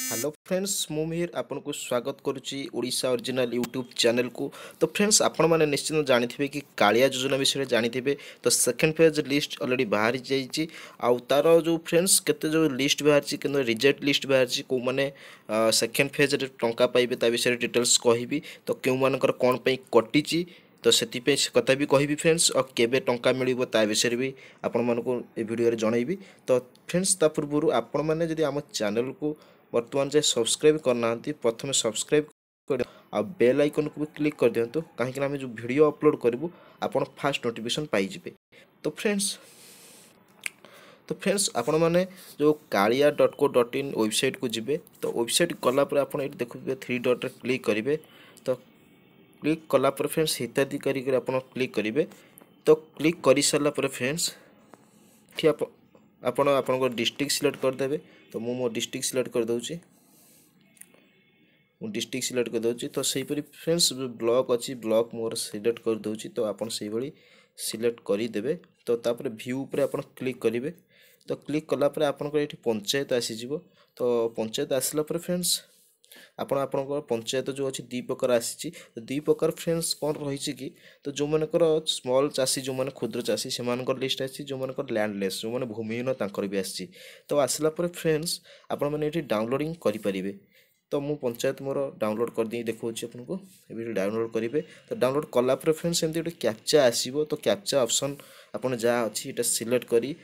Hello friends मु मिहिर आपन को स्वागत करुच्ची ओडिशा ओरिजिनल यूट्यूब चैनल को। तो फ्रेंड्स आपण मैंने निश्चित जानी कि कालिया योजना विषय जानी। तो सेकेंड फेज लिस्ट ऑलरेडी बाहरी जाइए आउ तार जो फ्रेंड्स केते जो लिस्ट बाहरी कि रिजेक्ट लिस्ट बाहरी को मैंने सेकेंड फेज टंका पाइबे ता विषय डिटेल्स कहबी। तो क्यों मानकर कौन पे कटिची तो से कथा भी कहि फ्रेंड्स और केबे टंका मिलिबो ता विषय भी आपण मानको ए वीडियो रे जनइबी। तो फ्रेंड्स ता पूर्व आपण माने जदि आम चैनल को वर्तमान जाए सब्सक्राइब करना प्रथम सब्सक्राइब कर आ बेल आइकन को भी क्लिक कर दिंतु कहीं आम जो वीडियो अपलोड करूँ आपड़ फास्ट नोटिफिकेशन पाइबे। तो फ्रेंड्स आपण मैंने जो kalia.co.in वेबसाइट को जिबे। तो वेबसाइट गलापर आप देखिए थ्री डट क्लिक करेंगे। तो क्लिक कलापर फ्रेंड्स हिताधिकारी क्लिक करेंगे। तो क्लिक कर सारापर फ्रेंड्स आपण डिस्ट्रिक्ट सिलेक्ट करदे। तो मु मो डिस्ट्रिक्ट सिलेक्ट कर दूची डिस्ट्रिक्ट सिलेक्ट कर दूची। तो सहीपरी फ्रेंड्स ब्लॉक अच्छी ब्लॉक मोर सिलेक्ट कर दूची। तो आपन सही भली सिलेक्ट करदेवे। तो तापर व्यू ऊपर आपन क्लिक करेंगे। तो क्लिक कलापर आपन ये पंचायत आसीजिवो। तो पंचायत आसला पर फ्रेंड्स आपण पंचायत जो अच्छी दी प्रकार आसी। तो दी प्रकार फ्रेंड्स कौन रही कि तो जो मनकर स्मॉल चाषी जो मैंने क्षुद्र चाषी से लिस्ट आसी जो मनकर लैंडलेस जो मैंने भूमिहीन तांकर भी आसी। तो आसला पर फ्रेंड्स आपण मैंने ये डाउनलोडिंग करेंगे। तो मु पंचायत मोर डाउनलोड कर दी देखा आपको ये डाउनलोड करेंगे। तो डाउनलोड कलापर फ्रेंड्स एमती गोटे कैप्चा आसो। तो कैप्चा ऑप्शन आपन जहाँ अच्छी ये सिलेक्ट करी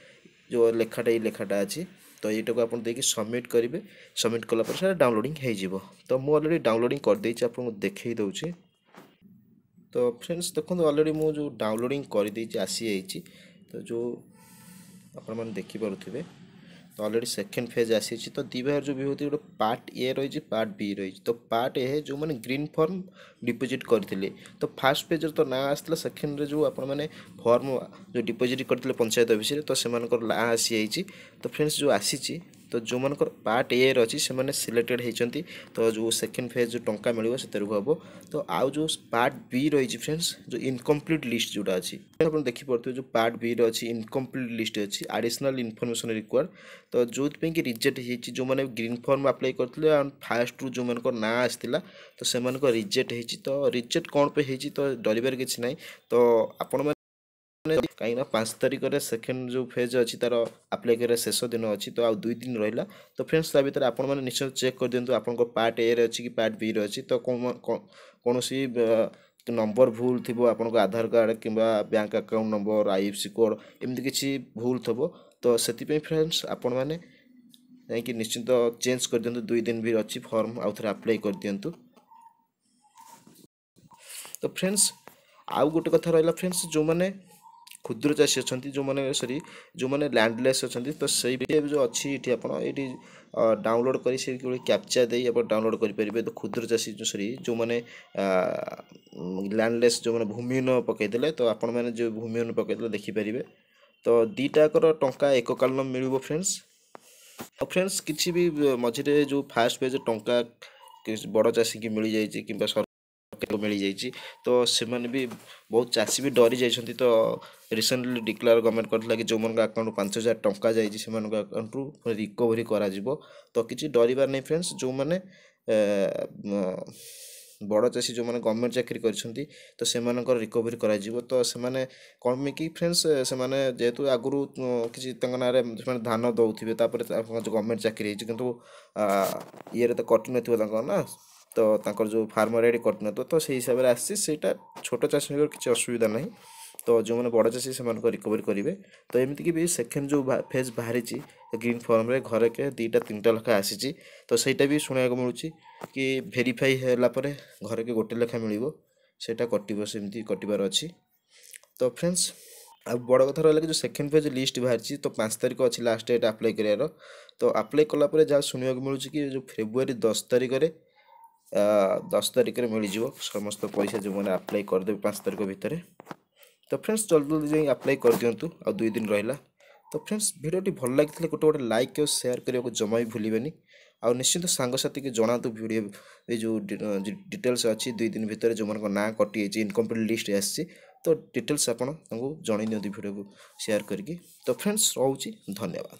जो लेखाटा ये लेखाटा अच्छी। तो ये को आप देखिए सबमिट करेंगे। सबमिट कलापर से डाउनलोडिंग हो। तो मुझे ऑलरेडी डाउनलोडिंग कर देछि आपको देखई दउछि। तो फ्रेंड्स देखो ऑलरेडी मु जो डाउनलोडिंग कर देछि आसी जाइछि। तो जो आपण मैंने देखि पारुथिबे तो ऑलरेडी सेकेंड फेज आसी। तो दी बार जो भी होती गोटे पार्ट ए रही पार्ट बी रही। तो पार्ट ए जो मैंने ग्रीन फॉर्म डिपोजिट करते। तो फास्ट पेज तो ना आसला सेकेंड जो आप फॉर्म जो डिपोजिट करते पंचायत ऑफिस तो से ना आसी जाइए। तो फ्रेंड्स जो आसी तो जो मनकर पार्ट ए रही से सिलेक्टेड होती। तो जो सेकेंड फेज जो टंका मिले से हम। तो आउ जो पार्ट बी रही फ्रेंड्स जो इनकम्प्लीट लिस्ट जोटा अच्छी आप देखिपे जो पार्ट बी रही इनकम्प्लीट लिस्ट अच्छी एडिशनल इनफॉरमेशन रिक्वायर्ड। तो जो कि रिजेक्ट हो जो मैंने ग्रीन फॉर्म अप्लाई करते फास्ट रू जो मन ना आसाला तो से रिजेक्ट हो। तो रिजेक्ट कौन पे होती तो डरबार किसी ना। तो आपण कहीं 5 तारिख में सेकेंड जो फेज अच्छी तार अप्लाई कर शेष दिन अच्छी। तो आ 2 दिन रहा। तो फ्रेंड्स ता भर आप निश्चय चेक कर दिंतु आप पार्ट ए अच्छी कि पार्ट बी अच्छी। तो कौन सी नंबर भूल थी आपको आधार कार्ड कि bank account number IFC code एमती किसी भूल थो। तो से फ्रेंड्स आपण मैंने जाकि निश्चिंत चेंज कर दिंतु 2 दिन भी अच्छी फॉर्म आउ थे अप्लाई कर दिंतु। तो फ्रेंड्स आउ गोटे कथा रहा फ्रेंड्स जो मैंने क्षुद्र चाषी अच्छा जो मैंने सॉरी जो मैंने लैंडलेस अच्छा। तो सही जो अच्छी ये ये डाउनलोड कर कैप्चा दे डाउनलोड करेंगे। तो क्षुद्र चाषी जो सॉरी जो मैंने लैंडलेस जो मैंने भूमिहीन पकईदे। तो आपण मैंने जो भूमिहीन पकईदे देखिपारे। तो दीटाकर टंका एक कालन मिल फ्रेंड्स। और फ्रेंड्स किसी भी मझे जो फास्ट पेज टंका बड़ चाषी की मिल जाए कि मिल जाइए। तो से भी बहुत चाषी भी डरी जाइए। तो रिसेंटली डिक्लेयर गवर्नमेंट करता कि जो मन अकाउंट 5,000 टंका जाइए से अकाउंट रिकवरी करा। तो किसी डरबार नहीं फ्रेंड्स जो मैंने बड़ चाषी जो मैंने गवर्नमेंट चाकरी कर तो से रिकवरी करा। तो से कौन कि फ्रेंड्स से जेहेतु आगु किसी ना धान दौथे जो गवर्नमेंट चाकरी ये तो कटि न ना। तो जो फार्मर आईडी कटि न तो से हिसाब से आसी छोट चाषी किसी असुविधा ना। तो जो मैंने बड़ चाषी से रिकवरी करेंगे। तो एमती भी सेकेंड जो फेज बाहरी ग्रीन फॉर्म रे घर के 2-3टा लेखा आसी। तो सहीटा भी शुणा मिलूँ कि भेरीफाई होगापर घर के गोटे लेखा मिल सेटा कटो सेमती कटार अच्छी। तो फ्रेंड्स अब बड़ कथा रहा कि जो सेकेंड फेज लिस्ट बाहरी तो 5 तारिख अच्छी लास्ट डेट अप्लाई करार। तो अप्लाई कलापर जहाँ शुणा मिलूँ कि जो फेब्रुआरी 10 तारिख में 10 तारिख में मिल समस्त पैसा जो मैंने अप्लाई करदे 5 तारिख भितर। तो फ्रेंड्स जल्दी जल्दी जाए अप्लाई कर दिंतु आ 2 दिन रहा। तो फ्रेंड्स वीडियो भल लगी गोटे गोटे लाइक और शेयर करने को जमा भी भूलें। आ निश्चिंत सांगसाथी के जनातु वीडियो ये जो डिटेल्स अच्छी 2 दिन भितर जो मन ना कटि इनकम्प्लीट लिस्ट आसी। तो डिटेल्स आपको जन दिखाँ वीडियो को शेयर करके। तो फ्रेंड्स रोचे धन्यवाद।